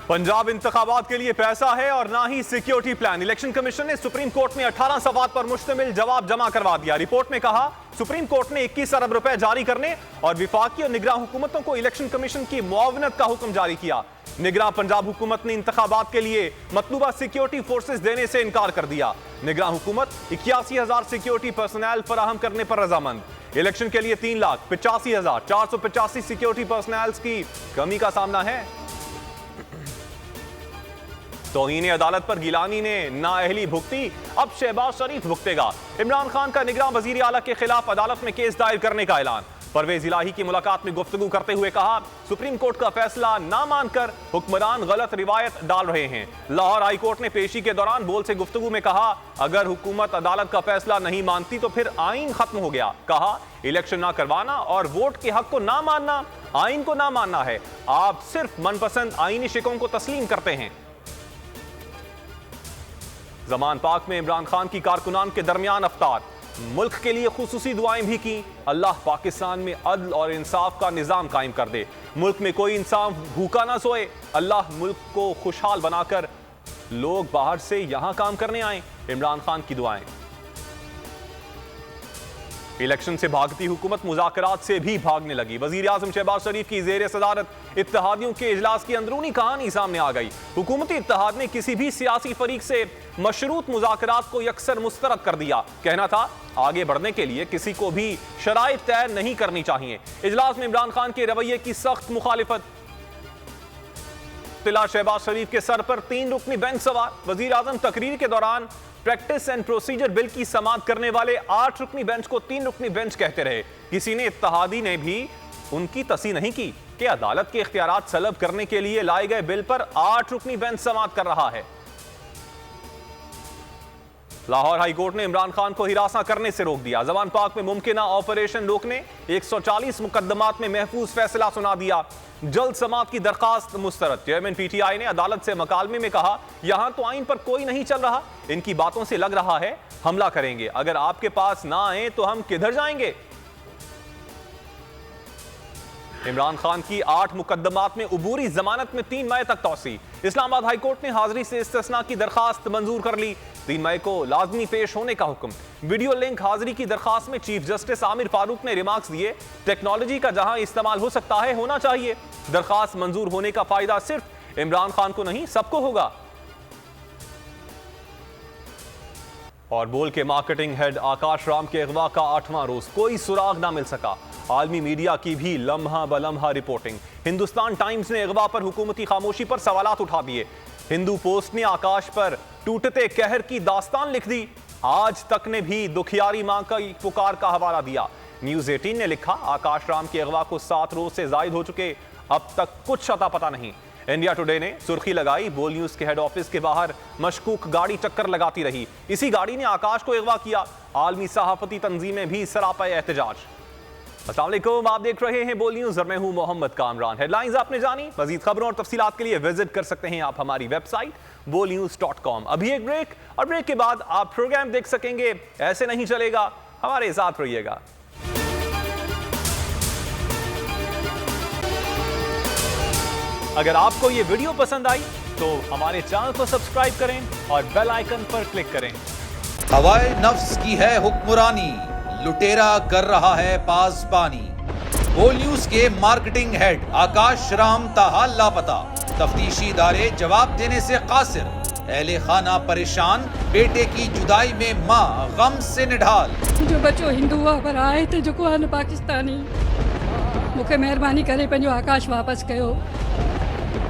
पंजाब इंतखाबात के लिए पैसा है और ना ही सिक्योरिटी प्लान। इलेक्शन कमीशन ने सुप्रीम कोर्ट में 18 सवाल पर मुश्तमिल जवाब जमा करवा दिया। रिपोर्ट में कहा सुप्रीम कोर्ट ने 21 अरब रुपए जारी करने और विफाकी और निगरान हुकूमतों को इलेक्शन कमीशन की मुआवनत का हुक्म जारी किया। निगरान पंजाब हुकूमत ने इंतखाबात के लिए मतलूबा सिक्योरिटी फोर्सेस देने से इनकार कर दिया। निगरान हुकूमत 81,000 सिक्योरिटी पर्सनल फराहम करने पर रजामंद। इलेक्शन के लिए 3,85,485 सिक्योरिटी पर्सनल की कमी का सामना है। तौहीन अदालत पर गिलानी ने नाअहली भुगती, अब शहबाज शरीफ भुगतेगा। इमरान खान का निगरान वजीर आला के खिलाफ अदालत में केस दायर करने का ऐलान। परवेज इलाही की मुलाकात में गुफ्तगू करते हुए कहा सुप्रीम कोर्ट का फैसला ना मानकर हुक्मरान गलत रिवायत डाल रहे हैं। लाहौर हाई कोर्ट ने पेशी के दौरान बोल से गुफ्तगू में कहा अगर हुकूमत अदालत का फैसला नहीं मानती तो फिर आइन खत्म हो गया। कहा इलेक्शन ना करवाना और वोट के हक को ना मानना आइन को ना मानना है। आप सिर्फ मनपसंद आईनी शिकों को तस्लीम करते हैं। जमान पाक में इमरान खान की कारकुनान के दरमियान अफ्तार, मुल्क के लिए खुसूसी दुआएं भी की। अल्लाह पाकिस्तान में अदल और इंसाफ का निजाम कायम कर दे, मुल्क में कोई इंसान भूखा ना सोए। अल्लाह मुल्क को खुशहाल बनाकर लोग बाहर से यहां काम करने आए। इमरान खान की दुआएं। इलेक्शन से भागती हुकूमत मुज़ाकरात से भी भागने लगी। वजीर आज़म शहबाज शरीफ की ज़ेर सदारत इत्तेहादियों के इजलास की अंदरूनी कहानी सामने आ गई। हुकूमती इत्तेहाद ने किसी भी सियासी फरीक से मशरूत मुज़ाकरात को यकसर मुस्तरद कर दिया। कहना था आगे बढ़ने के लिए किसी को भी शराइत तय नहीं करनी चाहिए। इजलास में इमरान खान के रवैये की सख्त मुखालिफत। तिला शहबाज शरीफ के सर पर 3 रुकनी बेंच सवार। वजीर आज़म तकरीर के दौरान प्रैक्टिस एंड प्रोसीजर बिल की समाअत करने वाले 8 रुकनी बेंच को 3 रुकनी बेंच कहते रहे। किसी ने इत्तेहादी ने भी उनकी तस्दीक नहीं की कि अदालत के इख्तियारात सलब करने के लिए लाए गए बिल पर 8 रुकनी बेंच समाअत कर रहा है। लाहौर हाई कोर्ट ने इमरान खान को हिरासा करने से रोक दिया। जमान पाक में मुमकिना ऑपरेशन रोकने 140 मुकदमात में महफूज फैसला सुना दिया। जल्द समाअत की दरखास्त मुस्तरद। चेयरमैन पीटीआई ने अदालत से मकालमे में कहा यहां तो आइन पर कोई नहीं चल रहा, इनकी बातों से लग रहा है हमला करेंगे। अगर आपके पास ना आए तो हम किधर जाएंगे। इमरान खान की 8 मुकदमात में उबूरी जमानत में 3 मई तक तौसी। इस्लामाबाद हाई कोर्ट ने हाजिरी से इस्तिस्ना की दरखास्त मंजूर कर ली। 3 मई को लाजमी पेश होने का हुक्म। वीडियो लिंक हाजिरी की दरखास्त में चीफ जस्टिस आमिर फारूक ने रिमार्क्स दिए टेक्नोलॉजी का जहां इस्तेमाल हो सकता है होना चाहिए। दरखास्त मंजूर होने का फायदा सिर्फ इमरान खान को नहीं सबको होगा। और बोल के मार्केटिंग हेड आकाश राम के अगवा का 8वां रोज कोई सुराग ना मिल सका। आलमी मीडिया की भी लम्हा बलम्हा रिपोर्टिंग। हिंदुस्तान टाइम्स ने अगवा पर हुकूमती खामोशी पर सवालात उठा दिए। हिंदू पोस्ट ने आकाश पर टूटते कहर की दास्तान लिख दी। आज तक ने भी दुखियारी मां का पुकार का हवाला दिया। न्यूज 18 ने लिखा आकाश राम के अगवा को 7 रोज से जायद हो चुके, अब तक कुछ अता पता नहीं। इंडिया टुडे ने सुर्खी लगाई बोल न्यूज के हेड ऑफिस के बाहर मशकूक गाड़ी चक्कर लगाती रही, इसी गाड़ी ने आकाश को अगवा किया। आलमी सहाफती तंजीमें भी सरापा एहतजाज। अस्सलाम वालेकुम, आप देख रहे हैं बोल न्यूज और मैं हूं मोहम्मद कामरान। हेडलाइंस आपने जानी, मजीद खबरों और तफसीलात के लिए विजिट कर सकते हैं आप हमारी वेबसाइट bolnews.com। अभी एक ब्रेक और ब्रेक के बाद आप प्रोग्राम देख सकेंगे। ऐसे नहीं चलेगा, हमारे साथ रहिएगा। अगर आपको ये वीडियो पसंद आई तो हमारे चैनल को सब्सक्राइब करें और बेल आइकन पर क्लिक करें। हवाए नफ्स की है हुक्मरानी, लुटेरा कर रहा है पासबानी। बोल न्यूज के मार्केटिंग हेड आकाश राम ताहा लापता, तफ्तीशी इदारे जवाब देने से कासिर। अहले खाना परेशान, बेटे की जुदाई में माँ गम से निढाल। जो बच्चो हिंदू हुआ पर आए थे जो को पाकिस्तानी, मुझे मेहरबानी करे पंहिंजो आकाश वापस कयो।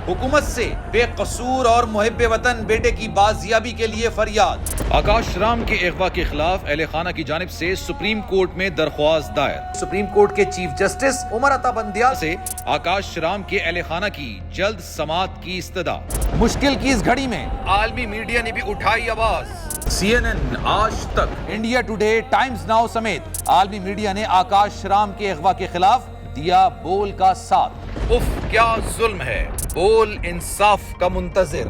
हुकूमत से बेकसूर और मुहिब्बे वतन बेटे की बाजियाबी के लिए फरियाद। आकाश राम के अगवा के खिलाफ अहले खाना की जानिब से सुप्रीम कोर्ट में दरख्वास्त दायर। सुप्रीम कोर्ट के चीफ जस्टिस उमर अता बंदियाल से आकाश राम के अहले खाना की जल्द समाअत की इस्तदा। मुश्किल की इस घड़ी में आलमी मीडिया ने भी उठाई आवाज। CNN, आज तक, इंडिया टुडे, टाइम्स नाउ समेत आलमी मीडिया ने आकाश राम के अगवा के खिलाफ दिया बोल का साथ। उफ क्या जुल्म है, बोल इंसाफ का मुंतजिर।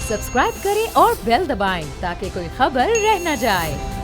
सब्सक्राइब करें और बेल दबाएं ताकि कोई खबर रह न जाए।